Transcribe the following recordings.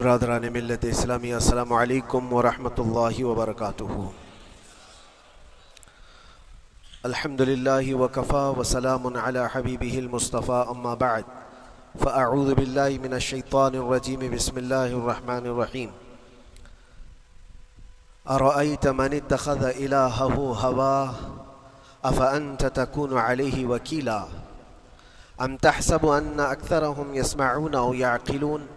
برادران ملت اسلامی، السلام علیکم ورحمۃ اللہ وبرکاتہ۔ الحمدللہ وکفا وسلام علی حبیبہ المصطفیٰ، اما بعد فاعوذ باللہ من الشیطان الرجیم، بسم اللہ الرحمن الرحیم۔ ارأیت من اتخذ الہہ ہواہ افانت تکون علیہ وکیلا ام تحسب ان اکثرهم یسمعون او یعقلون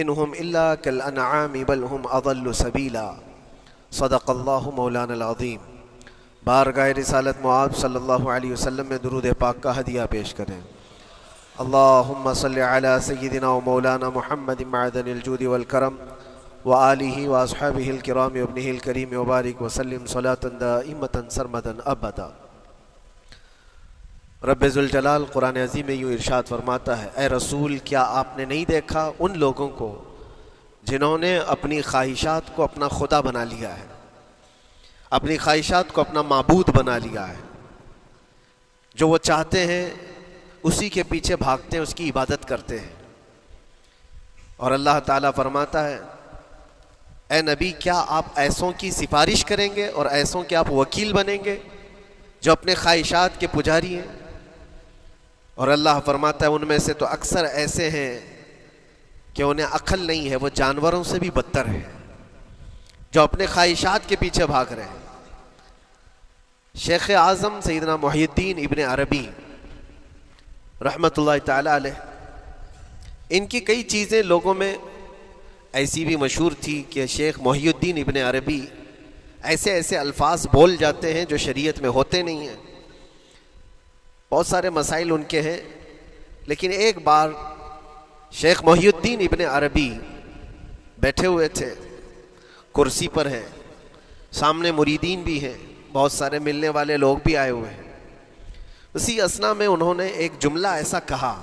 انہم الا کالانعام بل ہم اضل سبیلا، صدق اللہ مولانا العظیم۔ بارگاہ رسالت معاذ صلی اللہ علیہ وسلم میں درود پاک کا ہدیہ پیش کریں۔ اللہم صلی علی سیدنا و مولانا محمد معدن الجود والکرم وآلہ واصحابہ الکرام وابنہ الکریم وبارک وسلم صلاۃ دائمۃ سرمدا ابدا۔ رب ذوالجلال قرآن عظیم میں یوں ارشاد فرماتا ہے، اے رسول کیا آپ نے نہیں دیکھا ان لوگوں کو جنہوں نے اپنی خواہشات کو اپنا خدا بنا لیا ہے، اپنی خواہشات کو اپنا معبود بنا لیا ہے، جو وہ چاہتے ہیں اسی کے پیچھے بھاگتے ہیں، اس کی عبادت کرتے ہیں۔ اور اللہ تعالیٰ فرماتا ہے، اے نبی کیا آپ ایسوں کی سفارش کریں گے اور ایسوں کے آپ وکیل بنیں گے جو اپنے خواہشات کے پجاری ہیں؟ اور اللہ فرماتا ہے ان میں سے تو اکثر ایسے ہیں کہ انہیں عقل نہیں ہے، وہ جانوروں سے بھی بدتر ہیں، جو اپنے خواہشات کے پیچھے بھاگ رہے ہیں۔ شیخ اعظم سیدنا محی الدین ابن عربی رحمۃ اللہ تعالی علیہ، ان کی کئی چیزیں لوگوں میں ایسی بھی مشہور تھی کہ شیخ محی الدین ابن عربی ایسے ایسے الفاظ بول جاتے ہیں جو شریعت میں ہوتے نہیں ہیں، بہت سارے مسائل ان کے ہیں۔ لیکن ایک بار شیخ محی الدین ابن عربی بیٹھے ہوئے تھے، کرسی پر ہیں، سامنے مریدین بھی ہیں، بہت سارے ملنے والے لوگ بھی آئے ہوئے ہیں۔ اسی اثنا میں انہوں نے ایک جملہ ایسا کہا،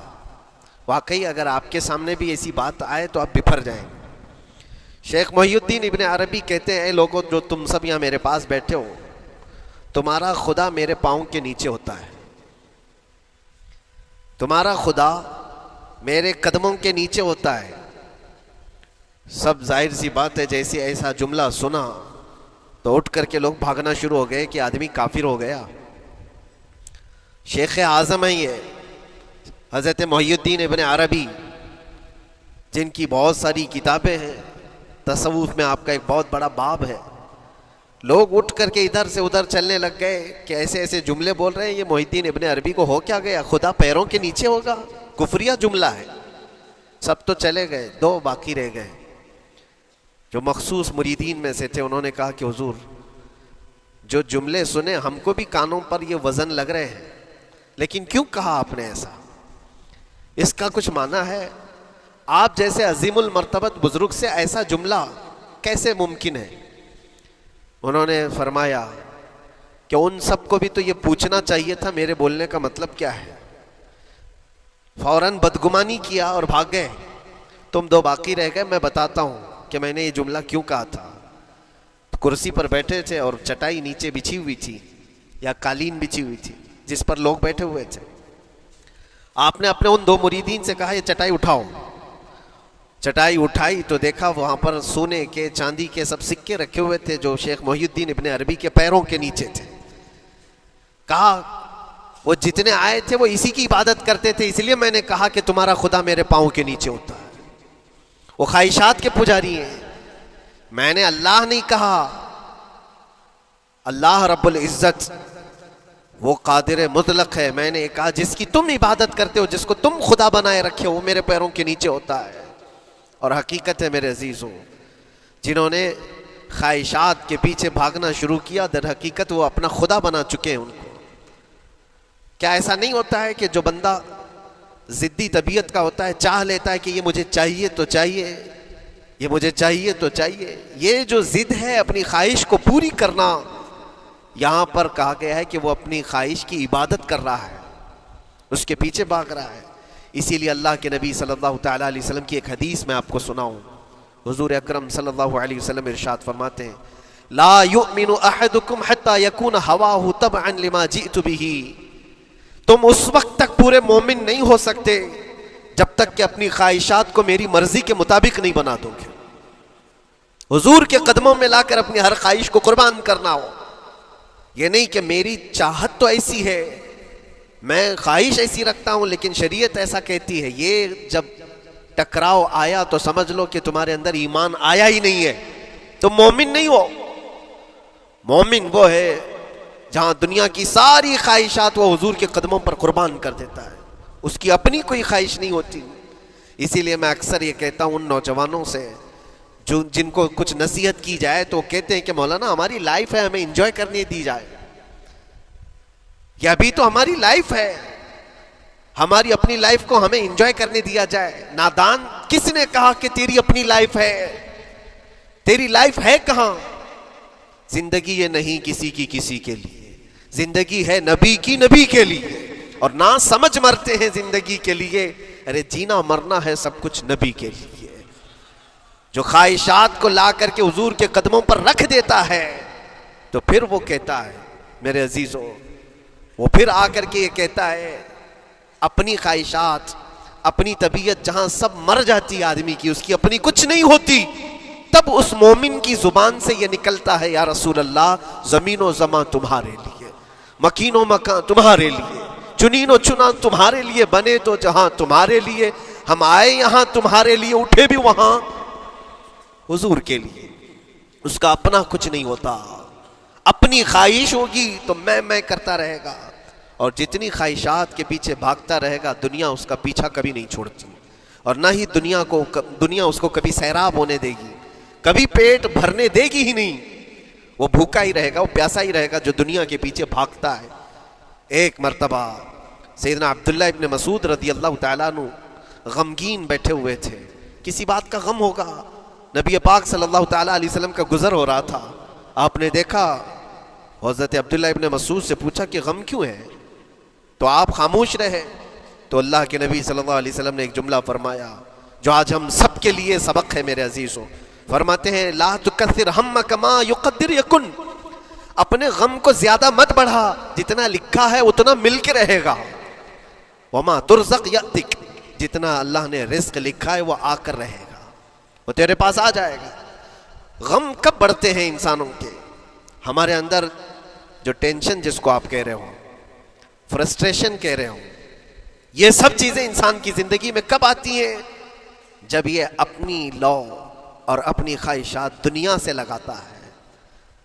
واقعی اگر آپ کے سامنے بھی ایسی بات آئے تو آپ بپھر جائیں گے۔ شیخ محی الدین ابن عربی کہتے ہیں، اے لوگوں جو تم سب یہاں میرے پاس بیٹھے ہو، تمہارا خدا میرے پاؤں کے نیچے ہوتا ہے، تمہارا خدا میرے قدموں کے نیچے ہوتا ہے۔ سب ظاہر سی بات ہے جیسے ایسا جملہ سنا تو اٹھ کر کے لوگ بھاگنا شروع ہو گئے کہ آدمی کافر ہو گیا۔ شیخ اعظم ہیں یہ حضرت محی الدین ابن عربی، جن کی بہت ساری کتابیں ہیں، تصوف میں آپ کا ایک بہت بڑا باب ہے۔ لوگ اٹھ کر کے ادھر سے ادھر چلنے لگ گئے کہ ایسے ایسے جملے بول رہے ہیں، یہ محی الدین ابن عربی کو ہو کیا گیا، خدا پیروں کے نیچے ہوگا، کفریہ جملہ ہے۔ سب تو چلے گئے، دو باقی رہ گئے جو مخصوص مریدین میں سے تھے۔ انہوں نے کہا کہ حضور جو جملے سنے ہم کو بھی کانوں پر یہ وزن لگ رہے ہیں، لیکن کیوں کہا آپ نے ایسا؟ اس کا کچھ معنی ہے؟ آپ جیسے عظیم المرتبت بزرگ سے ایسا جملہ کیسے ممکن ہے؟ انہوں نے فرمایا کہ ان سب کو بھی تو یہ پوچھنا چاہیے تھا میرے بولنے کا مطلب کیا ہے۔ فوراً بدگمانی کیا اور بھاگ گئے۔ تم دو باقی رہ گئے، میں بتاتا ہوں کہ میں نے یہ جملہ کیوں کہا تھا۔ کرسی پر بیٹھے تھے اور چٹائی نیچے بچھی ہوئی تھی یا قالین بچھی ہوئی تھی جس پر لوگ بیٹھے ہوئے تھے۔ آپ نے اپنے ان دو مریدین سے کہا یہ چٹائی اٹھاؤ۔ چٹائی اٹھائی تو دیکھا وہاں پر سونے کے چاندی کے سب سکے رکھے ہوئے تھے جو شیخ محی الدین ابن عربی کے پیروں کے نیچے تھے۔ کہا وہ جتنے آئے تھے وہ اسی کی عبادت کرتے تھے، اس لیے میں نے کہا کہ تمہارا خدا میرے پاؤں کے نیچے ہوتا ہے۔ وہ خواہشات کے پجاری ہیں، میں نے اللہ نہیں کہا۔ اللہ رب العزت وہ قادر مطلق ہے، میں نے کہا جس کی تم عبادت کرتے ہو، جس کو تم خدا بنائے رکھے ہو، وہ میرے پیروں کے نیچے ہوتا ہے۔ اور حقیقت ہے میرے عزیزوں، جنہوں نے خواہشات کے پیچھے بھاگنا شروع کیا در حقیقت وہ اپنا خدا بنا چکے ہیں ان کو۔ کیا ایسا نہیں ہوتا ہے کہ جو بندہ ضدی طبیعت کا ہوتا ہے، چاہ لیتا ہے کہ یہ مجھے چاہیے تو چاہیے، یہ مجھے چاہیے تو چاہیے، یہ جو ضد ہے اپنی خواہش کو پوری کرنا، یہاں پر کہا گیا ہے کہ وہ اپنی خواہش کی عبادت کر رہا ہے، اس کے پیچھے بھاگ رہا ہے۔ اسی لیے اللہ کے نبی صلی اللہ تعالیٰ علیہ وسلم کی ایک حدیث میں آپ کو سناؤں۔ حضور اکرم صلی اللہ علیہ وسلم ارشاد فرماتے ہیں، لا یؤمن احدکم حتی یکون ہواہ تبعا لما جئت بہ، تم اس وقت تک پورے مومن نہیں ہو سکتے جب تک کہ اپنی خواہشات کو میری مرضی کے مطابق نہیں بنا دو گے۔ حضور کے قدموں میں لا کر اپنی ہر خواہش کو قربان کرنا ہو، یہ نہیں کہ میری چاہت تو ایسی ہے، میں خواہش ایسی رکھتا ہوں لیکن شریعت ایسا کہتی ہے، یہ جب ٹکراؤ آیا تو سمجھ لو کہ تمہارے اندر ایمان آیا ہی نہیں ہے، تم مومن نہیں ہو۔ مومن وہ ہے جہاں دنیا کی ساری خواہشات وہ حضور کے قدموں پر قربان کر دیتا ہے، اس کی اپنی کوئی خواہش نہیں ہوتی۔ اسی لیے میں اکثر یہ کہتا ہوں ان نوجوانوں سے جن کو کچھ نصیحت کی جائے تو کہتے ہیں کہ مولانا ہماری لائف ہے، ہمیں انجوائے کرنے دی جائے، یہ ابھی تو ہماری لائف ہے، ہماری اپنی لائف کو ہمیں انجوائے کرنے دیا جائے۔ نادان، کس نے کہا کہ تیری اپنی لائف ہے؟ تیری لائف ہے کہاں؟ زندگی یہ نہیں کسی کی کسی کے لیے، زندگی ہے نبی کی نبی کے لیے، اور نہ سمجھ مرتے ہیں زندگی کے لیے، ارے جینا مرنا ہے سب کچھ نبی کے لیے۔ جو خواہشات کو لا کر کے حضور کے قدموں پر رکھ دیتا ہے تو پھر وہ کہتا ہے میرے عزیزوں، وہ پھر آ کر کے یہ کہتا ہے اپنی خواہشات، اپنی طبیعت جہاں سب مر جاتی آدمی کی، اس کی اپنی کچھ نہیں ہوتی، تب اس مومن کی زبان سے یہ نکلتا ہے یا رسول اللہ زمین و زمان تمہارے لیے، مکین و مکان تمہارے لیے، چنین و چنا تمہارے لیے، بنے تو جہاں تمہارے لیے، ہم آئے یہاں تمہارے لیے، اٹھے بھی وہاں حضور کے لیے۔ اس کا اپنا کچھ نہیں ہوتا، اپنی خواہش ہوگی تو میں کرتا رہے گا، اور جتنی خواہشات کے پیچھے بھاگتا رہے گا دنیا اس کا پیچھا کبھی نہیں چھوڑتی، اور نہ ہی دنیا اس کو کبھی سیراب ہونے دے گی، کبھی پیٹ بھرنے دے گی ہی نہیں، وہ بھوکا ہی رہے گا، وہ پیاسا ہی رہے گا جو دنیا کے پیچھے بھاگتا ہے۔ ایک مرتبہ سیدنا عبداللہ ابن مسعود رضی اللہ تعالیٰ عنہ غمگین بیٹھے ہوئے تھے، کسی بات کا غم ہوگا، نبی پاک صلی اللہ تعالیٰ علیہ وسلم کا گزر ہو رہا تھا، آپ نے دیکھا، حضرت عبداللہ ابن مسعود سے پوچھا کہ غم کیوں ہے؟ تو آپ خاموش رہے، تو اللہ کے نبی صلی اللہ علیہ وسلم نے ایک جملہ فرمایا جو آج ہم سب کے لیے سبق ہے میرے عزیزوں، فرماتے ہیں لا تکثر ہمک ما یقدر یکن، اپنے غم کو زیادہ مت بڑھا، جتنا لکھا ہے اتنا مل کے رہے گا، وما ترزق یأتک، جتنا اللہ نے رزق لکھا ہے وہ آ کر رہے گا، وہ تیرے پاس آ جائے گا۔ غم کب بڑھتے ہیں انسانوں کے؟ ہمارے اندر جو ٹینشن جس کو آپ کہہ رہے ہو، فرسٹریشن کہہ رہے ہو، یہ سب چیزیں انسان کی زندگی میں کب آتی ہیں؟ جب یہ اپنی لو اور اپنی خواہشات دنیا سے لگاتا ہے،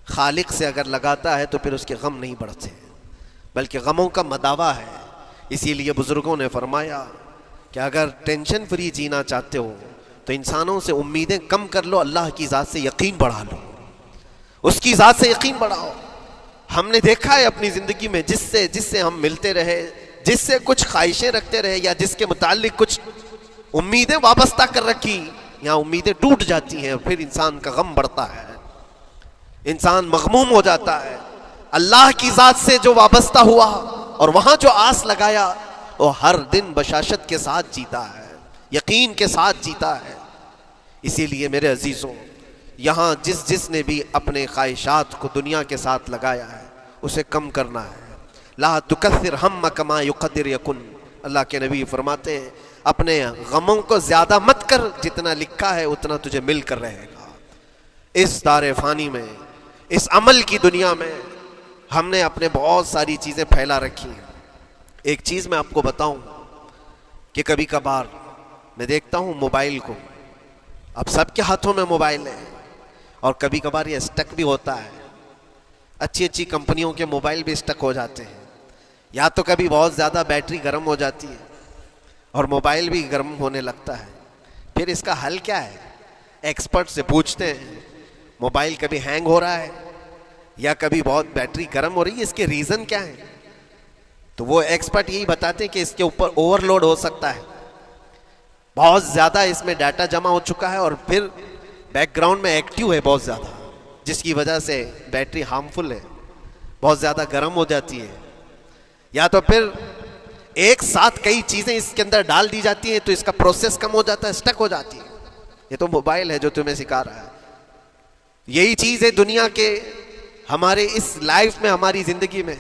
خالق سے اگر لگاتا ہے تو پھر اس کے غم نہیں بڑھتے بلکہ غموں کا مداوا ہے۔ اسی لیے بزرگوں نے فرمایا کہ اگر ٹینشن فری جینا چاہتے ہو تو انسانوں سے امیدیں کم کر لو، اللہ کی ذات سے یقین بڑھا لو، اس کی ذات سے یقین بڑھاؤ۔ ہم نے دیکھا ہے اپنی زندگی میں جس سے ہم ملتے رہے، جس سے کچھ خواہشیں رکھتے رہے یا جس کے متعلق کچھ امیدیں وابستہ کر رکھی، یہاں امیدیں ٹوٹ جاتی ہیں، پھر انسان کا غم بڑھتا ہے، انسان مغموم ہو جاتا ہے۔ اللہ کی ذات سے جو وابستہ ہوا اور وہاں جو آس لگایا وہ ہر دن بشاشت کے ساتھ جیتا ہے، یقین کے ساتھ جیتا ہے۔ اسی لیے میرے عزیزوں، یہاں جس نے بھی اپنے خواہشات کو دنیا کے ساتھ لگایا ہے اسے کم کرنا ہے۔ لا تکثر ہمک ما یقدر یکن، اللہ کے نبی فرماتے ہیں اپنے غموں کو زیادہ مت کر، جتنا لکھا ہے اتنا تجھے مل کر رہے گا۔ اس دار فانی میں، اس عمل کی دنیا میں ہم نے اپنے بہت ساری چیزیں پھیلا رکھی ہیں۔ ایک چیز میں آپ کو بتاؤں کہ کبھی کبھار میں دیکھتا ہوں موبائل کو، اب سب کے ہاتھوں میں موبائل ہے، اور کبھی کبھار یہ اسٹک بھی ہوتا ہے، اچھی اچھی کمپنیوں کے موبائل بھی اسٹک ہو جاتے ہیں، یا تو کبھی بہت زیادہ بیٹری گرم ہو جاتی ہے اور موبائل بھی گرم ہونے لگتا ہے۔ پھر اس کا حل کیا ہے؟ ایکسپرٹ سے پوچھتے ہیں موبائل کبھی ہینگ ہو رہا ہے یا کبھی بہت بیٹری گرم ہو رہی ہے، اس کے ریزن کیا ہے؟ تو وہ ایکسپرٹ یہی بتاتے ہیں کہ اس کے اوپر اوور لوڈ ہو سکتا ہے، بہت زیادہ اس میں ڈیٹا جمع ہو چکا ہے اور پھر بیک گراؤنڈ میں ایکٹیو ہے بہت زیادہ، جس کی وجہ سے بیٹری ہارمفل ہے، بہت زیادہ گرم ہو جاتی ہے، یا تو پھر ایک ساتھ کئی چیزیں اس کے اندر ڈال دی جاتی ہیں تو اس کا پروسیس کم ہو جاتا ہے، اسٹک ہو جاتی ہے۔ یہ تو موبائل ہے جو تمہیں سکھا رہا ہے۔ یہی چیز ہے دنیا کے ہمارے اس لائف میں، ہماری زندگی میں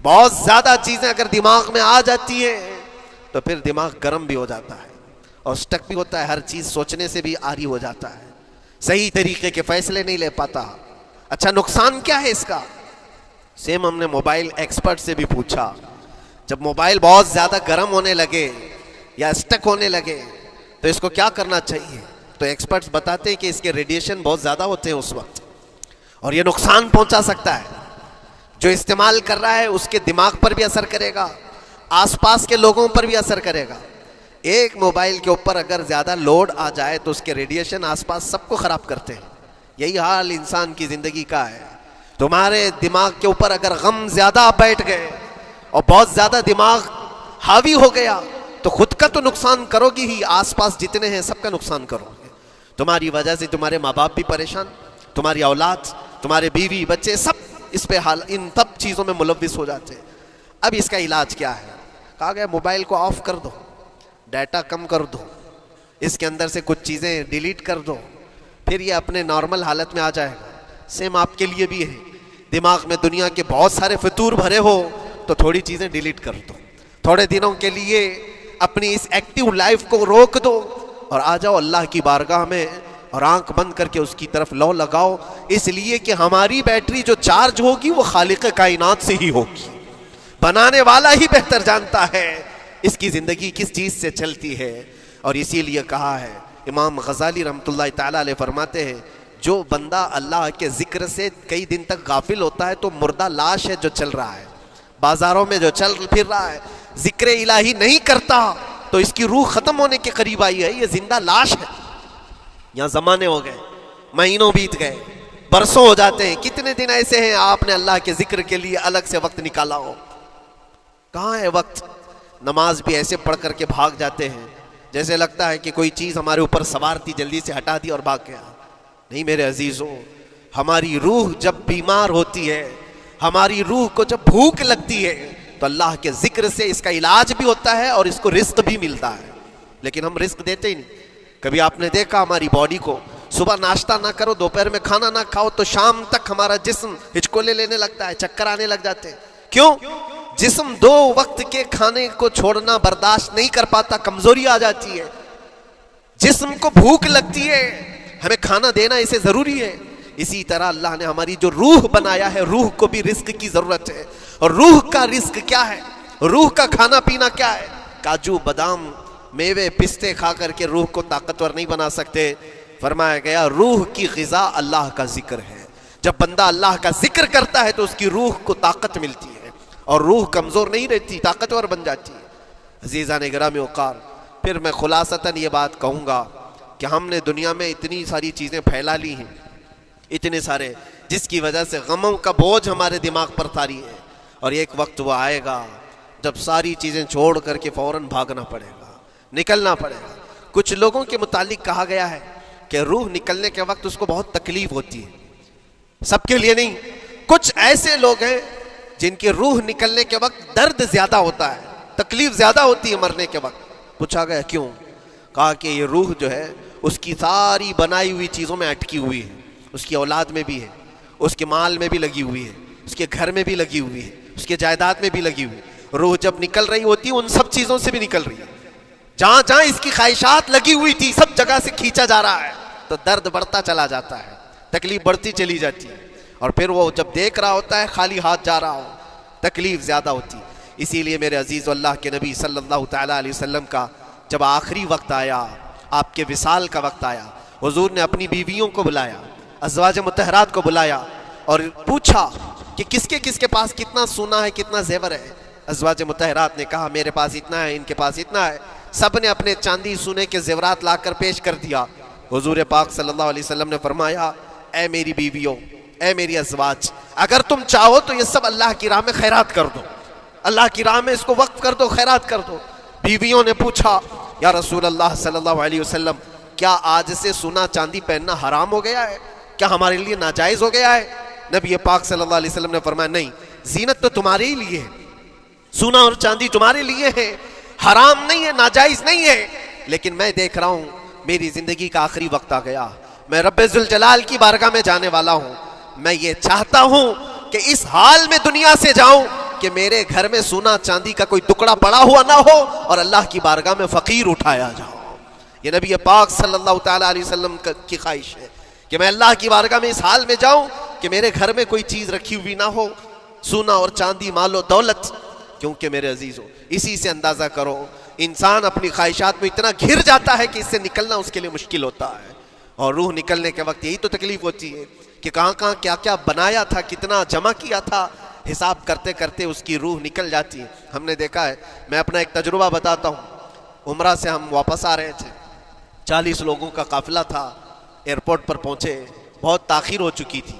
بہت زیادہ چیزیں اگر دماغ میں آ جاتی ہیں تو پھر دماغ گرم بھی ہو جاتا ہے، اور اسٹک بھی ہوتا ہے، ہر چیز سوچنے سے بھی عاری ہو جاتا ہے، صحیح طریقے کے فیصلے نہیں لے پاتا۔ اچھا نقصان کیا ہے اس کا؟ سیم ہم نے موبائل ایکسپرٹ سے بھی پوچھا، جب موبائل بہت زیادہ گرم ہونے لگے یا اسٹک ہونے لگے تو اس کو کیا کرنا چاہیے؟ تو ایکسپرٹس بتاتے ہیں کہ اس کے ریڈیشن بہت زیادہ ہوتے ہیں اس وقت، اور یہ نقصان پہنچا سکتا ہے۔ جو استعمال کر رہا ہے اس کے دماغ پر بھی اثر کرے گا، آس پاس کے لوگوں پر بھی اثر کرے گا۔ ایک موبائل کے اوپر اگر زیادہ لوڈ آ جائے تو اس کے ریڈیشن آس پاس سب کو خراب کرتے ہیں۔ یہی حال انسان کی زندگی کا ہے۔ تمہارے دماغ کے اوپر اگر غم زیادہ بیٹھ گئے اور بہت زیادہ دماغ حاوی ہو گیا تو خود کا تو نقصان کرو گی ہی، آس پاس جتنے ہیں سب کا نقصان کرو گے۔ تمہاری وجہ سے تمہارے ماں باپ بھی پریشان، تمہاری اولاد، تمہارے بیوی بچے سب اس پہ ان سب چیزوں میں ملوث ہو جاتے ہیں۔ اب اس کا علاج کیا ہے؟ کہا گیا موبائل کو آف کر دو، ڈیٹا کم کر دو، اس کے اندر سے کچھ چیزیں ڈیلیٹ کر دو، پھر یہ اپنے نارمل حالت میں آ جائے گا۔ سیم آپ کے لیے بھی ہے، دماغ میں دنیا کے بہت سارے فطور بھرے ہو تو تھوڑی چیزیں ڈیلیٹ کر دو، تھوڑے دنوں کے لیے اپنی اس ایکٹیو لائف کو روک دو اور آ جاؤ اللہ کی بارگاہ میں اور آنکھ بند کر کے اس کی طرف لو لگاؤ، اس لیے کہ ہماری بیٹری جو چارج ہوگی وہ خالق کائنات سے ہی ہوگی، بنانے والا ہی بہتر جانتا ہے اس کی زندگی کس چیز سے چلتی ہے۔ اور اسی لیے کہا ہے، امام غزالی رحمۃ اللہ تعالیٰ علیہ فرماتے ہیں، جو بندہ اللہ کے ذکر سے کئی دن تک غافل ہوتا ہے تو مردہ لاش ہے جو چل رہا ہے، بازاروں میں جو چل پھر رہا ہے، ذکر الہی نہیں کرتا تو اس کی روح ختم ہونے کے قریب آئی ہے، یہ زندہ لاش ہے۔ یہاں زمانے ہو گئے، مہینوں بیت گئے، برسوں ہو جاتے ہیں، کتنے دن ایسے ہیں آپ نے اللہ کے ذکر کے لیے الگ سے وقت نکالا ہو؟ کہاں ہے وقت؟ نماز بھی ایسے پڑھ کر کے بھاگ جاتے ہیں جیسے لگتا ہے کہ کوئی چیز ہمارے اوپر سوار تھی، جلدی سے ہٹا دی اور بھاگ گیا۔ نہیں میرے عزیزوں، ہماری روح جب بیمار ہوتی ہے، ہماری روح کو جب بھوک لگتی ہے تو اللہ کے ذکر سے اس کا علاج بھی ہوتا ہے اور اس کو رزق بھی ملتا ہے، لیکن ہم رزق دیتے ہی نہیں۔ کبھی آپ نے دیکھا ہماری باڈی کو، صبح ناشتہ نہ کرو، دوپہر میں کھانا نہ کھاؤ تو شام تک ہمارا جسم ہچکولے لینے لگتا ہے، چکر آنے لگ جاتے ہیں۔ کیوں؟ جسم 2 وقت کے کھانے کو چھوڑنا برداشت نہیں کر پاتا، کمزوری آ جاتی ہے، جسم کو بھوک لگتی ہے، ہمیں کھانا دینا اسے ضروری ہے۔ اسی طرح اللہ نے ہماری جو روح بنایا ہے، روح کو بھی رزق کی ضرورت ہے، اور روح کا رزق کیا ہے؟ روح کا کھانا پینا کیا ہے؟ کاجو بادام میوے پستے کھا کر کے روح کو طاقتور نہیں بنا سکتے۔ فرمایا گیا روح کی غذا اللہ کا ذکر ہے، جب بندہ اللہ کا ذکر کرتا ہے تو اس کی روح کو طاقت ملتی ہے اور روح کمزور نہیں رہتی، طاقتور بن جاتی ہے۔ عزیزان گرامی وقار، پھر میں خلاصتاً یہ بات کہوں گا کہ ہم نے دنیا میں اتنی ساری چیزیں پھیلا لی ہیں، اتنے سارے، جس کی وجہ سے غموں کا بوجھ ہمارے دماغ پر طاری ہے، اور ایک وقت وہ آئے گا جب ساری چیزیں چھوڑ کر کے فوراً بھاگنا پڑے گا، نکلنا پڑے گا۔ کچھ لوگوں کے متعلق کہا گیا ہے کہ روح نکلنے کے وقت اس کو بہت تکلیف ہوتی ہے، سب کے لیے نہیں، کچھ ایسے لوگ ہیں جن کی روح نکلنے کے وقت درد زیادہ ہوتا ہے، تکلیف زیادہ ہوتی ہے مرنے کے وقت۔ پوچھا گیا کیوں؟ کہا کہ یہ روح جو ہے اس کی ساری بنائی ہوئی چیزوں میں اٹکی ہوئی ہے، اس کی اولاد میں بھی ہے، اس کے مال میں بھی لگی ہوئی ہے، اس کے گھر میں بھی لگی ہوئی ہے، اس کے جائیداد میں بھی لگی ہوئی ہے۔ روح جب نکل رہی ہوتی ہے ان سب چیزوں سے بھی نکل رہی ہے، جہاں جہاں اس کی خواہشات لگی ہوئی تھی سب جگہ سے کھینچا جا رہا ہے، تو درد بڑھتا چلا جاتا ہے، تکلیف بڑھتی چلی جاتی ہے، اور پھر وہ جب دیکھ رہا ہوتا ہے خالی ہاتھ جا رہا ہو، تکلیف زیادہ ہوتی۔ اسی لیے میرے عزیز اللہ کے نبی صلی اللہ تعالیٰ علیہ وسلم کا جب آخری وقت آیا، آپ کے وصال کا وقت آیا، حضور نے اپنی بیویوں کو بلایا، ازواج مطہرات کو بلایا اور پوچھا کہ کس کے پاس کتنا سونا ہے، کتنا زیور ہے۔ ازواج مطہرات نے کہا میرے پاس اتنا ہے، ان کے پاس اتنا ہے، سب نے اپنے چاندی سونے کے زیورات لا کر پیش کر دیا۔ حضور پاک صلی اللہ علیہ وسلم نے فرمایا اے میری بیویوں، اے میری ازواج، اگر تم چاہو تو یہ سب اللہ کی راہ میں خیرات کر دو، اللہ کی راہ میں اس کو وقف کر دو، خیرات کر دو۔ بیویوں نے پوچھا یا رسول اللہ صلی اللہ علیہ وسلم، کیا آج سے سونا چاندی پہننا حرام ہو گیا ہے؟ کیا ہمارے لیے ناجائز ہو گیا ہے؟ نبی پاک صلی اللہ علیہ وسلم نے فرمایا نہیں، زینت تو تمہارے ہی لیے ہے، سونا اور چاندی تمہارے لیے ہے، حرام نہیں ہے، ناجائز نہیں ہے، لیکن میں دیکھ رہا ہوں میری زندگی کا آخری وقت آ گیا، میں رب ذوالجلال کی بارگاہ میں جانے والا ہوں، میں یہ چاہتا ہوں کہ اس حال میں دنیا سے جاؤں کہ میرے گھر میں سونا چاندی کا کوئی ٹکڑا پڑا ہوا نہ ہو اور اللہ کی بارگاہ میں فقیر اٹھایا جاؤ۔ یہ نبی پاک صلی اللہ تعالیٰ علیہ وسلم کی خواہش ہے کہ میں اللہ کی بارگاہ میں اس حال میں جاؤں کہ میرے گھر میں کوئی چیز رکھی ہوئی نہ ہو، سونا اور چاندی، مال و دولت. کیونکہ میرے عزیزوں، اسی سے اندازہ کرو انسان اپنی خواہشات میں اتنا گھر جاتا ہے کہ اس سے نکلنا اس کے لیے مشکل ہوتا ہے. اور روح نکلنے کے وقت یہی تو تکلیف ہوتی ہے کہ کہاں کہاں کیا کیا بنایا تھا، کتنا جمع کیا تھا، حساب کرتے کرتے اس کی روح نکل جاتی ہے. ہم نے دیکھا ہے، میں اپنا ایک تجربہ بتاتا ہوں. عمرہ سے ہم واپس آ رہے تھے، 40 لوگوں کا قافلہ تھا. ایئرپورٹ پر پہنچے، بہت تاخیر ہو چکی تھی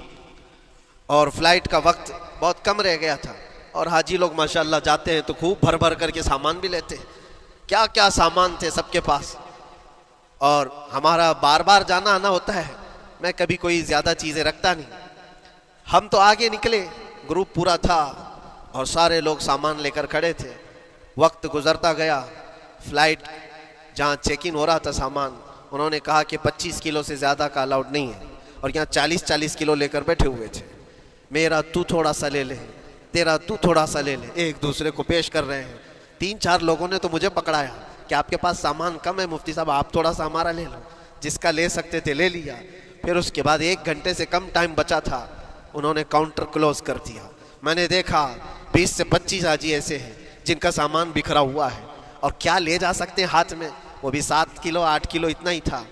اور فلائٹ کا وقت بہت کم رہ گیا تھا. اور حاجی لوگ ماشاءاللہ جاتے ہیں تو خوب بھر بھر کر کے سامان بھی لیتے ہیں. کیا کیا سامان تھے سب کے پاس. اور ہمارا بار بار جانا آنا ہوتا ہے، میں کبھی کوئی زیادہ چیزیں رکھتا نہیں. ہم تو آگے نکلے، گروپ پورا تھا اور سارے لوگ سامان لے کر کھڑے تھے. وقت گزرتا گیا، فلائٹ جہاں چیک ان ہو رہا تھا سامان، انہوں نے کہا کہ 25 کلو سے زیادہ کا الاؤڈ نہیں ہے. اور یہاں 40 کلو لے کر بیٹھے ہوئے تھے. میرا تو تھوڑا سا لے لے، تیرا تو تھوڑا سا لے لے، ایک دوسرے کو پیش کر رہے ہیں. 3-4 لوگوں نے تو مجھے پکڑایا کہ آپ کے پاس سامان کم ہے مفتی صاحب، آپ تھوڑا سا ہمارا لے لو. جس کا لے سکتے تھے لے لیا. پھر اس کے بعد 1 گھنٹے سے کم ٹائم بچا تھا، انہوں نے کاؤنٹر کلوز کر دیا. میں نے دیکھا 20 سے 25 حاجی ایسے ہیں جن کا سامان بکھرا ہوا ہے اور کیا لے جا سکتے ہیں ہاتھ میں، وہ بھی 7 کلو 8 کلو اتنا ہی تھا.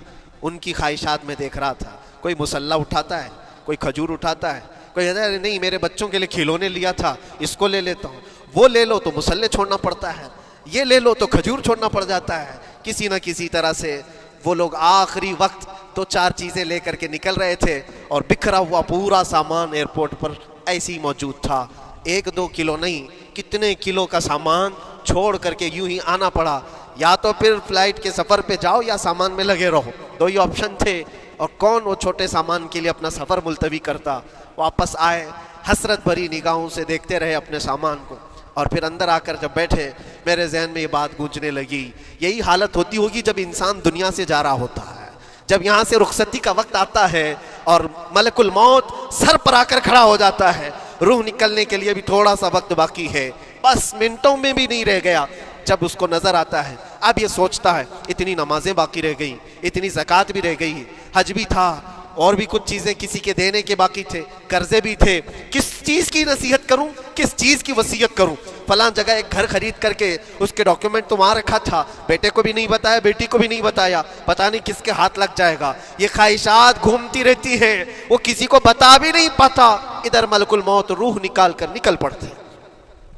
ان کی خواہشات میں دیکھ رہا تھا. کوئی مسلح اٹھاتا ہے، کوئی کھجور اٹھاتا ہے، کوئی کہتا ہے نہیں میرے بچوں کے لیے کھلونے لیا تھا اس کو لے لیتا ہوں. وہ لے لو تو مسلح چھوڑنا پڑتا ہے، یہ لے لو تو کھجور چھوڑنا پڑ جاتا ہے. کسی نہ کسی طرح سے وہ لوگ آخری وقت 2-4 چیزیں لے کر کے نکل رہے تھے اور بکھرا ہوا پورا سامان ایئرپورٹ پر ایسی موجود تھا. 1-2 کلو نہیں، کتنے کلو کا سامان چھوڑ کر کے یوں ہی آنا پڑا. یا تو پھر فلائٹ کے سفر پہ جاؤ یا سامان میں لگے رہو، 2 ہی آپشن تھے. اور کون وہ چھوٹے سامان کے لیے اپنا سفر ملتوی کرتا. واپس آئے، حسرت بھری نگاہوں سے دیکھتے رہے اپنے سامان کو. اور پھر اندر آ کر جب بیٹھے، میرے ذہن میں یہ بات گونجنے لگی، یہی حالت ہوتی ہوگی جب انسان دنیا سے جا رہا ہوتا ہے، جب یہاں سے رخصتی کا وقت آتا ہے اور ملک الموت سر پر آ کر کھڑا ہو جاتا ہے. روح نکلنے کے لیے بھی تھوڑا سا وقت باقی ہے، بس منٹوں میں بھی نہیں رہ گیا. جب اس کو نظر آتا ہے، اب یہ سوچتا ہے اتنی نمازیں باقی رہ گئیں، اتنی زکوٰۃ بھی رہ گئی، حج بھی تھا، اور بھی کچھ چیزیں کسی کے دینے کے باقی تھے، قرضے بھی تھے. کس چیز کی نصیحت کروں، کس چیز کی وصیت کروں. فلاں جگہ ایک گھر خرید کر کے اس کے ڈاکیومنٹ تو وہاں رکھا تھا، بیٹے کو بھی نہیں بتایا، بیٹی کو بھی نہیں بتایا، پتہ نہیں کس کے ہاتھ لگ جائے گا. یہ خواہشات گھومتی رہتی ہیں، وہ کسی کو بتا بھی نہیں پاتا. ادھر ملک الموت روح نکال کر نکل پڑتے.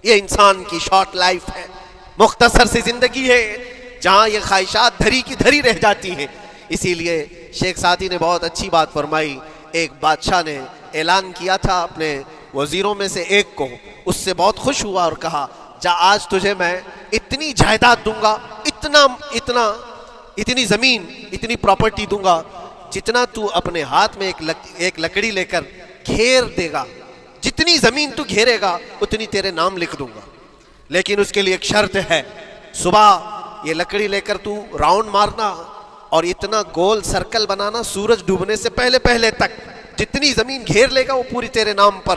یہ انسان کی شارٹ لائف ہے، مختصر سی زندگی ہے جہاں یہ خواہشات دھری کی دھری رہ جاتی ہیں. اسی لیے شیخ سعدی نے بہت اچھی بات فرمائی. ایک بادشاہ نے اعلان کیا تھا اپنے وزیروں میں سے ایک کو، اس سے بہت خوش ہوا اور کہا جا آج تجھے میں اتنی جائیداد دوں گا، اتنی زمین، اتنی پراپرٹی دوں گا جتنا تو اپنے ہاتھ میں ایک لکڑی لے کر گھیر دے گا، جتنی زمین تو گھیرے گا اتنی تیرے نام لکھ دوں گا. لیکن اس کے لیے ایک شرط ہے، صبح یہ لکڑی لے کر تو راؤنڈ مارنا اور اتنا گول سرکل بنانا سورج ڈوبنے سے پہلے تک، جتنی زمین گھیر لے گا وہ پوری تیرے نام پر.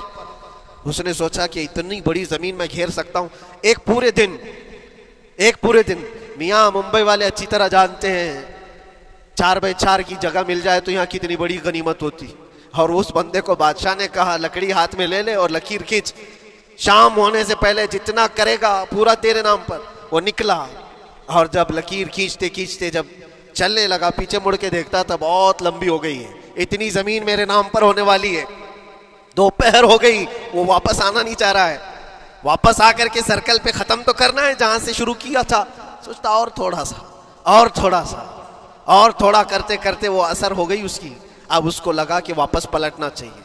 اس نے سوچا کہ اتنی بڑی زمین میں گھیر سکتا ہوں ایک پورے دن. میاں ممبئی والے اچھی طرح جانتے ہیں 4x4 کی جگہ مل جائے تو یہاں کتنی بڑی غنیمت ہوتی. اور اس بندے کو بادشاہ نے کہا لکڑی ہاتھ میں لے لے اور لکیر کھینچ، شام ہونے سے پہلے جتنا کرے گا پورا تیرے نام پر. وہ نکلا اور جب لکیر کھینچتے جب چلنے لگا، پیچھے مڑ کے دیکھتا تھا بہت لمبی ہو گئی ہے، اتنی زمین میرے نام پر ہونے والی ہے. دوپہر ہو گئی، وہ واپس آنا نہیں چاہ رہا ہے. واپس آ کر کے سرکل پہ ختم تو کرنا ہے جہاں سے شروع کیا تھا. سوچتا اور تھوڑا کرتے کرتے وہ اثر ہو گئی اس کی. اب اس کو لگا کہ واپس پلٹنا چاہیے.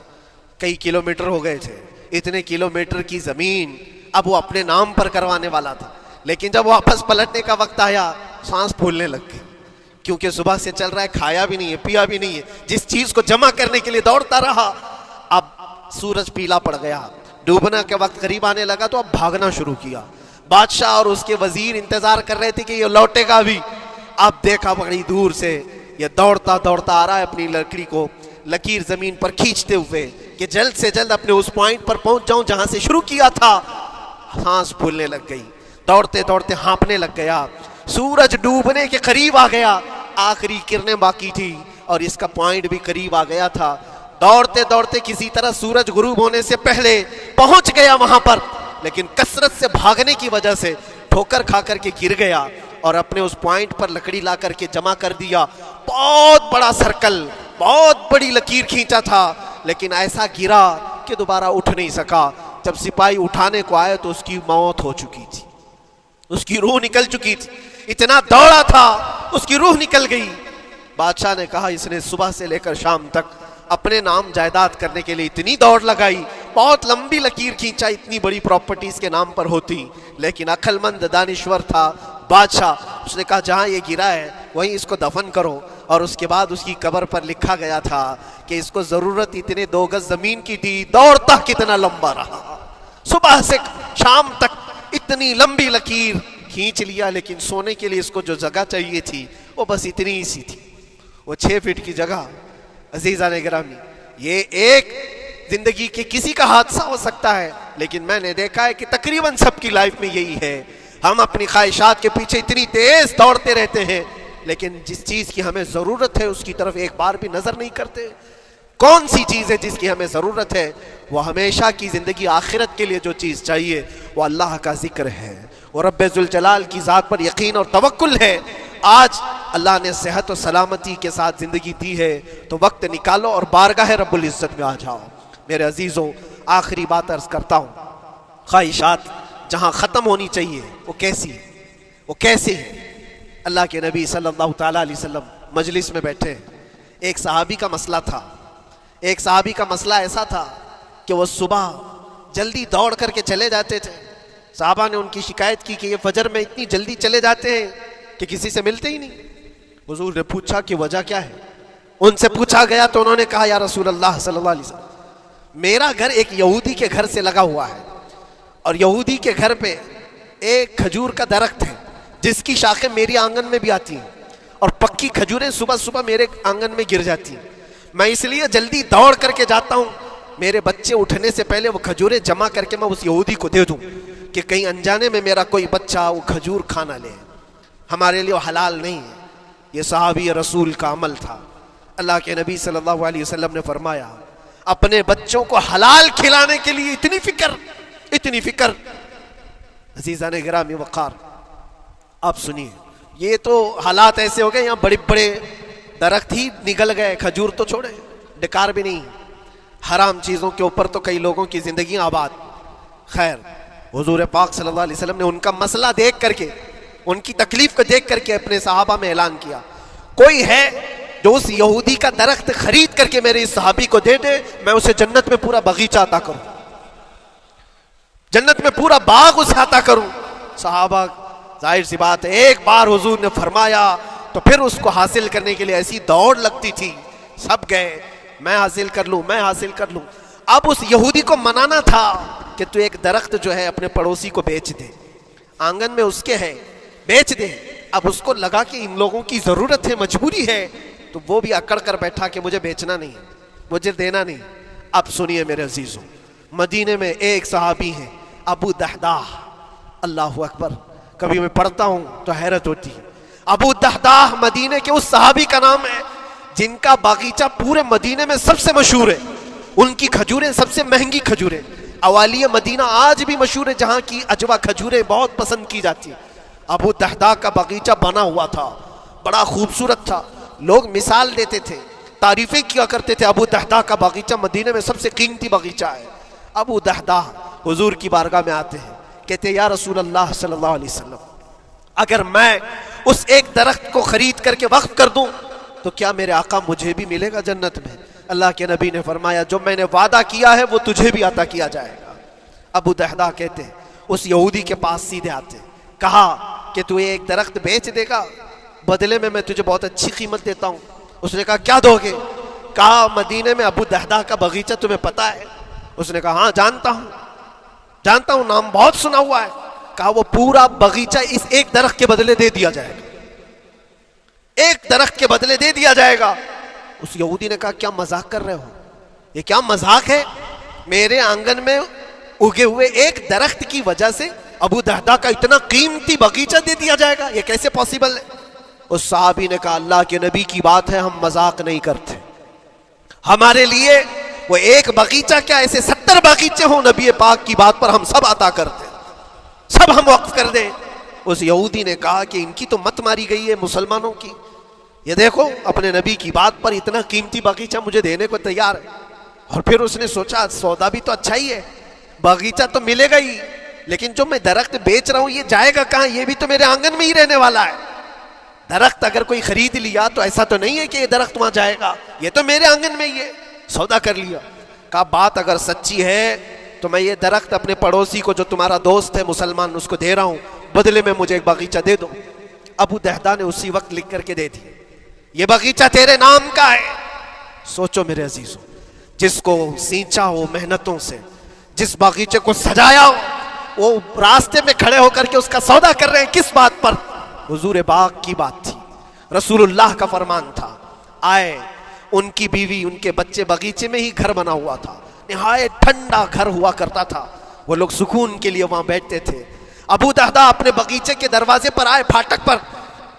کئی کلومیٹر ہو گئے تھے، اتنے کلومیٹر کی زمین اب وہ اپنے نام پر کروانے والا تھا. لیکن جب واپس پلٹنے کا وقت آیا، سانس پھولنے لگ گئی، کیونکہ صبح سے چل رہا ہے، کھایا بھی نہیں ہے، پیا بھی نہیں ہے. جس چیز کو جمع کرنے کے لیے دوڑتا رہا، اب سورج پیلا پڑ گیا، ڈوبنا کے وقت قریب آنے لگا تو اب بھاگنا شروع کیا. بادشاہ اور اس کے وزیر انتظار کر رہے تھے کہ یہ لوٹے گا بھی. اب دیکھا بڑی دور سے یہ دوڑتا آ رہا ہے اپنی لکڑی کو لکیر زمین پر کھینچتے ہوئے کہ جلد سے جلد اپنے اس پوائنٹ پر پہنچ جاؤں جہاں سے شروع کیا تھا. سانس پھولنے لگ گئی، دوڑتے ہانپنے لگ گیا. سورج ڈوبنے کے قریب آ گیا. آخری کرنیں باقی تھی اور اس کا پوائنٹ بھی قریب آ گیا تھا. دوڑتے دوڑتے کسی طرح سورج غروب ہونے سے پہلے پہنچ گیا وہاں پر, لیکن کثرت سے بھاگنے کی وجہ سے ٹھوکر کھا کر کے گر گیا اور اپنے اس پوائنٹ پر لکڑی لا کر کے جمع کر دیا. بہت بڑا سرکل, بہت بڑی لکیر کھینچا تھا, لیکن ایسا گرا کہ دوبارہ اٹھ نہیں سکا. جب سپاہی اٹھانے کو آئے تو اس کی موت ہو چکی تھی, اس کی روح نکل چکی تھی. اتنا دوڑا تھا اس کی روح نکل گئی. بادشاہ نے کہا اس نے صبح سے لے کر شام تک اپنے نام جائیداد کرنے کے لیے اتنی دوڑ لگائی, بہت لمبی لکیر کھینچا, اتنی بڑی پراپرٹیز کے نام پر ہوتی, لیکن عقل مند دانشور تھا بادشاہ. اس نے کہا جہاں یہ گرا ہے وہیں اس کو دفن کرو. اور اس کے بعد اس کی قبر پر لکھا گیا تھا کہ اس کو ضرورت اتنے 2 گز زمین کی تھی, دوڑتا کتنا لمبا رہا, صبح سے شام تک اتنی لمبی لکیر کھینچ لیا, لیکن سونے کے لیے اس کو جو جگہ چاہیے تھی وہ بس اتنی ہی سی تھی, وہ 6 فٹ کی جگہ. عزیزان گرامی, یہ ایک زندگی کے کسی کا حادثہ ہو سکتا ہے, لیکن میں نے دیکھا ہے کہ تقریباً سب کی لائف میں یہی ہے. ہم اپنی خواہشات کے پیچھے اتنی تیز دوڑتے رہتے ہیں, لیکن جس چیز کی ہمیں ضرورت ہے اس کی طرف ایک بار بھی نظر نہیں کرتے. کون سی چیز ہے جس کی ہمیں ضرورت ہے؟ وہ ہمیشہ کی زندگی آخرت کے لیے جو چیز چاہیے وہ اللہ کا ذکر ہے, وہ رب ذوالجلال کی ذات پر یقین اور توکل ہے. آج اللہ نے صحت و سلامتی کے ساتھ زندگی دی ہے تو وقت نکالو اور بارگاہ رب العزت میں آ جاؤ. میرے عزیزوں, آخری بات عرض کرتا ہوں, خواہشات جہاں ختم ہونی چاہیے وہ کیسی ہے, وہ کیسے ہے؟ اللہ کے نبی صلی اللہ تعالیٰ علیہ وسلم مجلس میں بیٹھے, ایک صحابی کا مسئلہ تھا. ایک صحابی کا مسئلہ ایسا تھا کہ وہ صبح جلدی دوڑ کر کے چلے جاتے تھے. صحابہ نے ان کی شکایت کی کہ یہ فجر میں اتنی جلدی چلے جاتے ہیں کہ کسی سے ملتے ہی نہیں. حضور نے پوچھا کہ وجہ کیا ہے؟ ان سے پوچھا گیا تو انہوں نے کہا یا رسول اللہ صلی اللہ علیہ وسلم, میرا گھر ایک یہودی کے گھر سے لگا ہوا ہے, اور یہودی کے گھر پہ ایک کھجور کا درخت ہے جس کی شاخیں میری آنگن میں بھی آتی ہیں, اور پکی کھجوریں صبح صبح میرے آنگن میں گر جاتی ہیں. میں اس لیے جلدی دوڑ کر کے جاتا ہوں, میرے بچے اٹھنے سے پہلے وہ کھجوریں جمع کر کے میں اس یہودی کو دے دوں کہ کہیں انجانے میں میرا کوئی بچہ وہ کھجور کھانا لے. ہمارے لیے وہ حلال نہیں ہے. یہ صحابی رسول کا عمل تھا. اللہ کے نبی صلی اللہ علیہ وسلم نے فرمایا اپنے بچوں کو حلال کھلانے کے لیے اتنی فکر, اتنی فکر. عزیزان گرامی وقار, آپ سنیے, یہ تو حالات ایسے ہو گئے یہاں بڑے بڑے درخت ہی نگل گئے, کھجور تو چھوڑے, ڈکار بھی نہیں. حرام چیزوں کے اوپر تو کئی لوگوں کی زندگیاں آباد. خیر, حضور پاک صلی اللہ علیہ وسلم نے ان کا مسئلہ دیکھ کر کے, ان کی تکلیف کو دیکھ کر کے اپنے صحابہ میں اعلان کیا, کوئی ہے جو اس یہودی کا درخت خرید کر کے میرے اس صحابی کو دے دے, میں اسے جنت میں پورا باغیچہ عطا کروں, جنت میں پورا باغ اسے عطا کروں. صحابہ, ظاہر سی بات ہے, ایک بار حضور نے فرمایا تو پھر اس کو حاصل کرنے کے لیے ایسی دوڑ لگتی تھی, سب گئے میں حاصل کر لوں, میں حاصل کر لوں. اب اس یہودی کو منانا تھا کہ تو ایک درخت جو ہے اپنے پڑوسی کو بیچ دے, آنگن میں اس کے ہے, بیچ دے. اب اس کو لگا کہ ان لوگوں کی ضرورت ہے, مجبوری ہے, تو وہ بھی اکڑ کر بیٹھا کہ مجھے بیچنا نہیں, مجھے دینا نہیں. اب سنیے میرے عزیزوں, مدینے میں ایک صحابی ہیں ابو دحداح, اللہ اکبر, کبھی میں پڑھتا ہوں تو حیرت ہوتی ہے. ابو دحداح مدینے کے اس صحابی کا نام ہے جن کا باغیچہ پورے مدینے میں سب سے مشہور ہے, ان کی کھجوریں سب سے مہنگی کھجوریں. اوالی مدینہ آج بھی مشہور ہے, جہاں کی اجوا کھجوریں بہت پسند کی جاتی ہیں. ابو دحداح کا باغیچہ بنا ہوا تھا, بڑا خوبصورت تھا, لوگ مثال دیتے تھے, تعریفیں کیا کرتے تھے, ابو دحداح کا باغیچہ مدینے میں سب سے قیمتی باغیچہ ہے. ابو دحداح حضور کی بارگاہ میں آتے ہیں, کہتے یا رسول اللہ صلی اللہ علیہ وسلم, اگر میں اس ایک درخت کو خرید کر کے وقف کر دوں تو کیا میرے آقا مجھے بھی ملے گا جنت میں؟ اللہ کے نبی نے فرمایا جو میں نے وعدہ کیا ہے وہ تجھے بھی عطا کیا جائے گا. ابو دحداح کہتے ہیں اس یہودی کے پاس سیدھے آتے, کہا کہ تو ایک درخت بیچ دے گا, بدلے میں تجھے بہت اچھی قیمت دیتا ہوں. اس نے کہا کیا دو گے؟ کہا مدینے میں ابو دحداح کا باغیچہ تمہیں پتا ہے؟ اس نے کہا ہاں جانتا ہوں, نام بہت سنا ہوا ہے. کہا وہ پورا باغیچہ اس ایک درخت کے بدلے دے دیا جائے گا, ایک درخت کے بدلے دے دیا جائے گا. اس یہودی نے کہا کیا مذاق کر رہے ہو, یہ کیا مذاق ہے؟ میرے آنگن میں اگے ہوئے ایک درخت کی وجہ سے ابو دحداح کا اتنا قیمتی باغیچہ دے دیا جائے گا, یہ کیسے پاسبل ہے؟ اس صحابی نے کہا اللہ کے نبی کی بات ہے، ہم مذاق نہیں کرتے، ہمارے لیے وہ ایک باغیچہ کیا ایسے 70 باغیچے ہوں نبی پاک کی بات پر ہم سب عطا کر دیں، سب ہم وقف کر دیں۔ اس یہودی نے کہا کہ ان کی تو مت ماری گئی ہے مسلمانوں کی، یہ دیکھو اپنے نبی کی بات پر اتنا قیمتی باغیچہ مجھے دینے کو تیار ہے۔ اور پھر اس نے سوچا سودا بھی تو اچھا ہی ہے، باغیچہ تو ملے گا ہی، لیکن جو میں درخت بیچ رہا ہوں یہ جائے گا کہاں؟ یہ بھی تو میرے آنگن میں ہی رہنے والا ہے۔ درخت اگر کوئی خرید لیا تو ایسا تو نہیں ہے کہ یہ درخت وہاں جائے گا، یہ تو میرے آنگن میں ہی ہے۔ سودا کر لیا۔ کہا بات اگر سچی ہے تو میں یہ درخت اپنے پڑوسی کو جو تمہارا دوست ہے مسلمان اس کو دے رہا ہوں، بدلے میں مجھے ایک باغیچہ دے دو۔ ابو دہدہ نے اسی وقت لکھ کر کے دے دیا، یہ باغیچہ تیرے نام کا ہے۔ سوچو میرے عزیزوں، جس کو سینچا ہو محنتوں سے، جس باغیچے کو سجایا ہو، وہ راستے میں کھڑے ہو کر کے اس کا سودا کر رہے ہیں، کس بات پر؟ حضور پاک کی بات تھی، رسول اللہ کا فرمان تھا۔ آئے ان کی بیوی ان کے بچے، باغیچے میں ہی گھر بنا ہوا تھا، نہایت ٹھنڈا گھر ہوا کرتا تھا، وہ لوگ سکون کے لیے وہاں بیٹھتے تھے۔ ابو دہدہ اپنے باغیچے کے دروازے پر آئے، پھاٹک پر،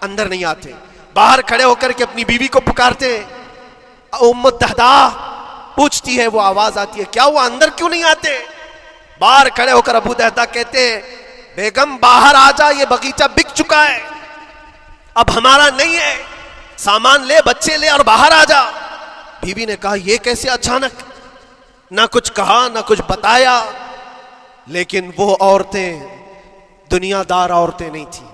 اندر نہیں آتے، باہر کھڑے ہو کر کے اپنی بیوی کو پکارتے۔ ام دہدہ پوچھتی ہے، وہ آواز آتی ہے، کیا ہوا اندر کیوں نہیں آتے؟ باہر کھڑے ہو کر ابو دہدہ کہتے ہیں بیگم باہر آ جا، یہ باغیچہ بک چکا ہے، اب ہمارا نہیں ہے، سامان لے، بچے لے اور باہر آ جا۔ بیوی نے کہا یہ کیسے اچانک؟ نہ کچھ کہا نہ کچھ بتایا، لیکن وہ عورتیں دنیا دار عورتیں نہیں تھیں،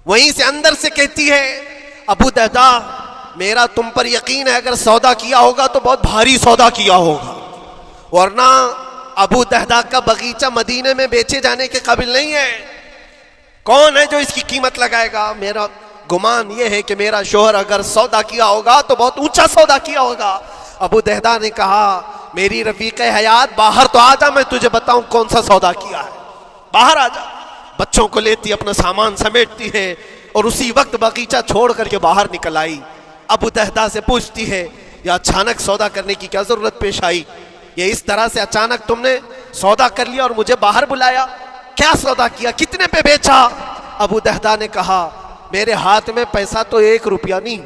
وہیں سے اندر سے کہتی ہے ابو دہدہ میرا تم پر یقین ہے، اگر سودا کیا ہوگا تو بہت بھاری سودا کیا ہوگا، ورنہ ابو دہدہ کا باغیچہ مدینے میں بیچے جانے کے قابل نہیں ہے، کون ہے جو اس کی قیمت لگائے گا؟ میرا گمان یہ ہے کہ میرا شوہر اگر سودا کیا ہوگا تو بہت اونچا سودا کیا ہوگا۔ ابو دہدہ نے کہا میری رفیق حیات باہر تو آ جا، میں تجھے بتاؤں کون سا سودا کیا ہے، باہر آ جا۔ بچوں کو لیتی، اپنا سامان سمیٹتی ہے اور اسی وقت باغیچہ چھوڑ کر کے باہر نکل آئی۔ ابو دہدہ سے پوچھتی ہے یہ اچانک سودا کرنے کی کیا ضرورت پیش آئی؟ یہ اس طرح سے اچانک تم نے سودا کر لیا اور مجھے باہر بلایا، کیا سودا کیا، کتنے پہ بیچا؟ ابو دہدہ نے کہا میرے ہاتھ میں پیسہ تو 1 روپیہ نہیں،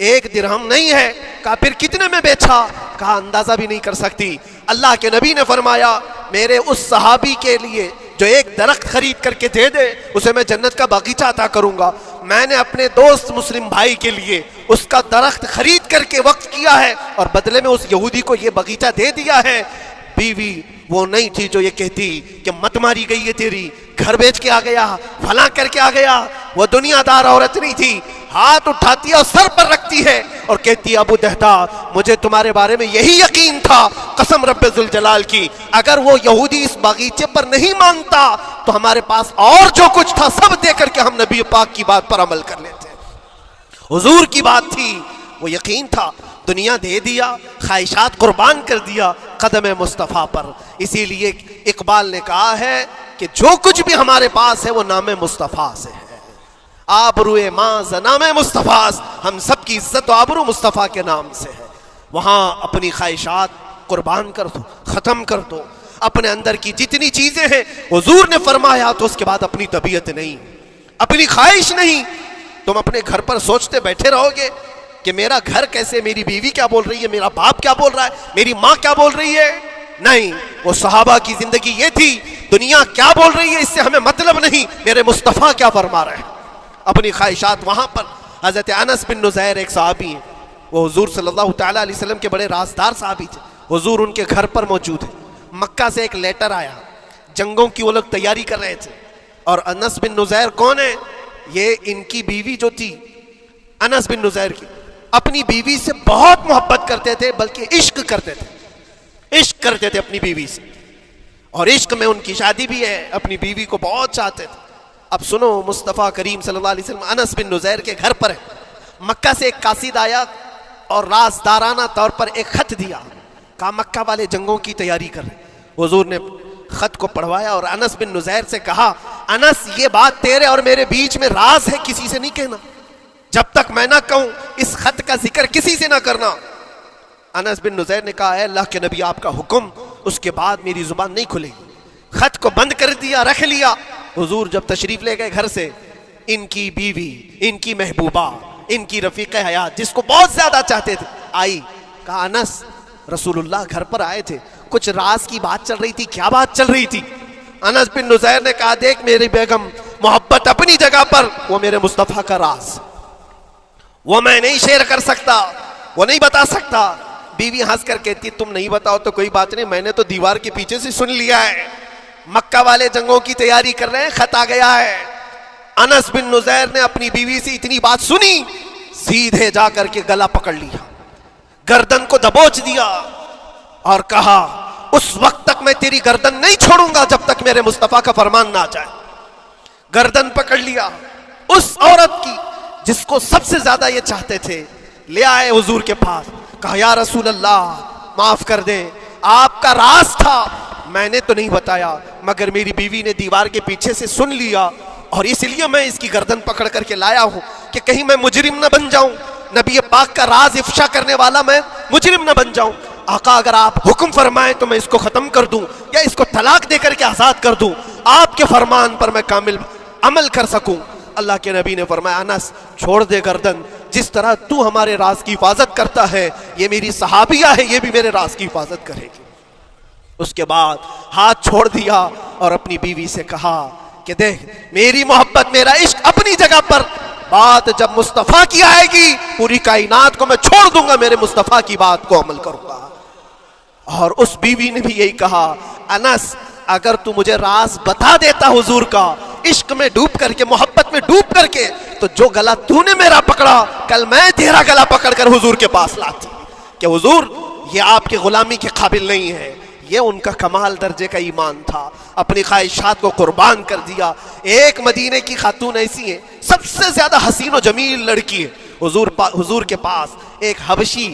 1 درہم نہیں ہے۔ کہا پھر کتنے میں بیچا؟ کہا اندازہ بھی نہیں کر سکتی۔ اللہ کے نبی نے فرمایا میرے اس صحابی کے لیے جو ایک درخت خرید کر کے دے دے اسے میں جنت کا باغیچہ عطا کروں گا۔ میں نے اپنے دوست مسلم بھائی کے لیے اس کا درخت خرید کر کے وقف کیا ہے اور بدلے میں اس یہودی کو یہ باغیچہ دے دیا ہے۔ بیوی وہ نہیں تھی جو یہ کہتی کہ مت ماری گئی ہے تیری، گھر بیچ کے آ گیا، فلاں کر کے آ گیا، وہ دنیا دار عورت نہیں تھی، ہاتھ اٹھاتی ہے اور سر پر رکھتی ہے اور کہتی ہے ابو دہدہ مجھے تمہارے بارے میں یہی یقین تھا، قسم رب ذوالجلال کی اگر وہ یہودی اس باغیچے پر نہیں مانتا تو ہمارے پاس اور جو کچھ تھا سب دے کر کے ہم نبی پاک کی بات پر عمل کر لیتے۔ حضور کی بات تھی، وہ یقین تھا، دنیا دے دیا، خواہشات قربان کر دیا قدم مصطفیٰ پر۔ اسی لیے اقبال نے کہا ہے کہ جو کچھ بھی ہمارے پاس ہے وہ نام مصطفیٰ سے ہے، آبروئے ماں نام مصطفیٰ، ہم سب کی عزت و آبرو مصطفیٰ کے نام سے ہے۔ وہاں اپنی خواہشات قربان کر دو، ختم کر دو، اپنے اندر کی جتنی چیزیں ہیں حضور نے فرمایا، تو اس کے بعد اپنی طبیعت نہیں، اپنی خواہش نہیں۔ تم اپنے گھر پر سوچتے بیٹھے رہو گے کہ میرا گھر کیسے، میری بیوی کیا بول رہی ہے، میرا باپ کیا بول رہا ہے، میری ماں کیا بول رہی ہے؟ نہیں، وہ صحابہ کی زندگی یہ تھی، دنیا کیا بول رہی ہے اس سے ہمیں مطلب نہیں، میرے مصطفیٰ کیا فرما رہے ہیں۔ اپنی خواہشات وہاں پر۔ حضرت انس بن نزیر ایک صحابی ہیں، وہ حضور صلی اللہ تعالیٰ علیہ وسلم کے بڑے رازدار صحابی تھے، حضور ان کے گھر پر موجود ہیں۔ مکہ سے ایک لیٹر آیا، جنگوں کی وہ لوگ تیاری کر رہے تھے، اور انس بن نزیر کون ہے؟ یہ ان کی بیوی جو تھی انس بن نزیر کی، اپنی بیوی سے بہت محبت کرتے تھے، بلکہ عشق کرتے تھے، عشق کرتے تھے اپنی بیوی سے، اور عشق میں ان کی شادی بھی ہے، اپنی بیوی کو بہت چاہتے تھے۔ اب سنو، مصطفیٰ کریم صلی اللہ علیہ وسلم انس بن نزیر کے گھر پر ہے، مکہ سے ایک قاصد آیا اور رازدارانہ طور پر ایک خط دیا، کہا مکہ والے جنگوں کی تیاری کر رہے۔ حضور نے خط کو پڑھوایا اور انس بن نزیر سے کہا انس یہ بات تیرے اور میرے بیچ میں راز ہے، کسی سے نہیں کہنا، جب تک میں نہ کہوں اس خط کا ذکر کسی سے نہ کرنا۔ انس بن نزیر نے کہا اے اللہ کے نبی آپ کا حکم، اس کے بعد میری زبان نہیں کھلے گی۔ خط کو بند کر دیا، رکھ لیا۔ حضور جب تشریف لے گئے گھر سے، ان کی بیوی، ان کی محبوبہ، ان کی رفیق حیات جس کو بہت زیادہ چاہتے تھے آئی. کہا انس رسول اللہ گھر پر آئے تھے، کچھ راز کی بات چل رہی تھی. کیا بات چل رہی تھی؟ انس بن نزیر نے کہا دیکھ میری بیگم محبت اپنی جگہ پر، وہ میرے مصطفیٰ کا راز وہ میں نہیں شیئر کر سکتا، وہ نہیں بتا سکتا. بیوی ہنس کر کہتی تم نہیں بتاؤ تو کوئی بات نہیں، میں نے تو دیوار کے پیچھے سے سن لیا ہے، مکہ والے جنگوں کی تیاری کر رہے ہیں، خط آ گیا ہے. انس بن نزیر نے اپنی بیوی سے اتنی بات سنی، سیدھے جا کر کے گلا پکڑ لیا، گردن کو دبوچ دیا اور کہا اس وقت تک میں تیری گردن نہیں چھوڑوں گا جب تک میرے مصطفیٰ کا فرمان نہ آ جائے. گردن پکڑ لیا اس عورت کی جس کو سب سے زیادہ یہ چاہتے تھے، لے آئے حضور کے پاس. کہا یا رسول اللہ معاف کر دیں، آپ کا راز تھا میں نے تو نہیں بتایا، مگر میری بیوی نے دیوار کے پیچھے سے سن لیا اور اس لیے میں اس کی گردن پکڑ کر کے لایا ہوں کہ کہیں میں مجرم نہ بن جاؤں، نبی پاک کا راز افشا کرنے والا میں مجرم نہ بن جاؤں. آقا اگر آپ حکم فرمائیں تو میں اس کو ختم کر دوں یا اس کو طلاق دے کر کے آزاد کر دوں، آپ کے فرمان پر میں کامل عمل کر سکوں. اللہ کے نبی نے فرمایا انس چھوڑ دے گردن، جس طرح تو ہمارے راز کی حفاظت کرتا ہے یہ میری صحابیہ ہے، یہ بھی میرے راز کی حفاظت کرے گی. اس کے بعد ہاتھ چھوڑ دیا اور اپنی بیوی سے کہا کہ دیکھ میری محبت میرا عشق اپنی جگہ پر، بات جب مصطفیٰ کی آئے گی پوری کائنات کو میں چھوڑ دوں گا، میرے مصطفیٰ کی بات کو عمل کروں گا. اور اس بیوی نے بھی یہی کہا انس اگر تو مجھے راز بتا دیتا حضور کا، عشق میں ڈوب کر کے، محبت میں ڈوب کر کے، تو جو گلا تو نے میرا پکڑا کل میں تیرا گلا پکڑ کر حضور کے پاس لاتی کہ حضور یہ آپ کے غلامی کے قابل نہیں ہے. یہ ان کا کمال درجے کا ایمان تھا، اپنی خواہشات کو قربان کر دیا. ایک مدینے کی خاتون ایسی ہے سب سے زیادہ حسین و جمیل لڑکی ہے، حضور کے پاس ایک حبشی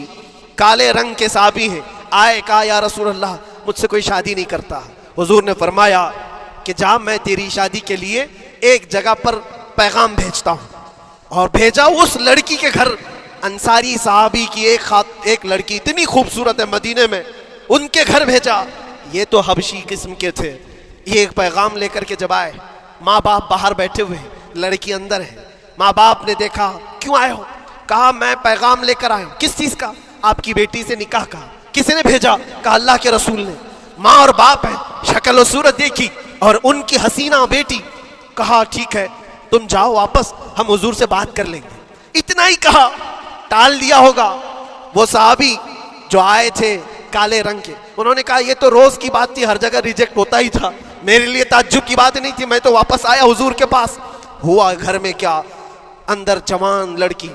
کالے رنگ کے صحابی ہیں آئے، کہا یا رسول اللہ مجھ سے کوئی شادی نہیں کرتا. حضور نے فرمایا کہ جا میں تیری شادی کے لیے ایک جگہ پر پیغام بھیجتا ہوں، اور بھیجا اس لڑکی کے گھر. انصاری صحابی کی ایک لڑکی اتنی خوبصورت ہے مدینے میں، ان کے گھر بھیجا. یہ تو حبشی قسم کے تھے. یہ ایک پیغام لے کر کے جب آئے، ماں باپ باہر بیٹھے ہوئے، لڑکی اندر ہے. ماں باپ نے دیکھا کیوں آئے ہو؟ کہا میں پیغام لے کر آیا ہوں. کس چیز کا؟ آپ کی بیٹی سے نکاح کا. کس نے بھیجا؟ کہا اللہ کے رسول نے. ماں اور باپ ہے، شکل و صورت دیکھی اور ان کی حسینہ بیٹی. کہا ٹھیک ہے تم جاؤ واپس، ہم حضور سے بات کر لیں گے. اتنا ہی کہا، ٹال دیا ہوگا. وہ صحابی جو آئے تھے کالے رنگ کے، انہوں نے کہا یہ تو روز کی بات تھی، ہر جگہ ریجیکٹ ہوتا ہی تھا، میرے لیے تعجب کی بات نہیں تھی، میں تو واپس آیا حضور کے پاس. ہوا گھر میں کیا، اندر جوان لڑکی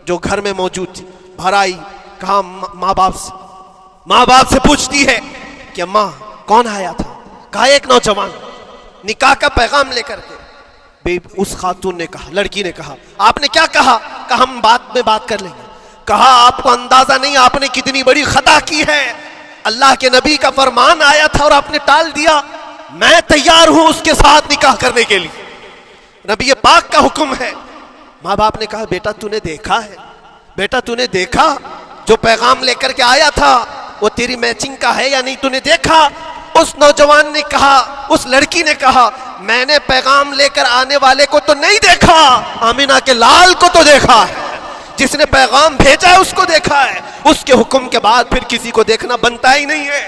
جو گھر میں موجود تھی بھر آئی. کہا ماں باپ سے پوچھتی ہے کہ ماں کون آیا تھا؟ کہا ایک نوجوان نکاح کا پیغام لے کر کے. اس خاتون نے کہا، لڑکی نے کہا آپ نے کیا کہا؟ کہا ہم بعد میں بات کر لیں گے. کہا آپ کو اندازہ نہیں آپ نے کتنی بڑی خطا کی ہے، اللہ کے نبی کا فرمان آیا تھا اور آپ نے ٹال دیا. میں تیار ہوں اس کے ساتھ نکاح کرنے کے لیے، نبی پاک کا حکم ہے. ماں باپ نے کہا بیٹا تو نے دیکھا ہے، بیٹا تو نے دیکھا جو پیغام لے کر کے آیا تھا وہ تیری میچنگ کا ہے یا نہیں؟ تو نے دیکھا؟ اس نوجوان نے کہا، اس لڑکی نے کہا میں نے پیغام لے کر آنے والے کو تو نہیں دیکھا، آمینہ کے لال کو تو دیکھا ہے، جس نے پیغام بھیجا ہے اس کو دیکھا ہے. اس کے حکم کے بعد پھر کسی کو دیکھنا بنتا ہی نہیں ہے.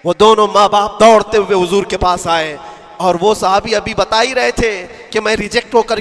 وہ دونوں ماں باپ دوڑتے ہوئے حضور کے پاس آئے اور وہ صحابی ابھی بتا ہی رہے تھے کہ میں ریجیکٹ ہو کر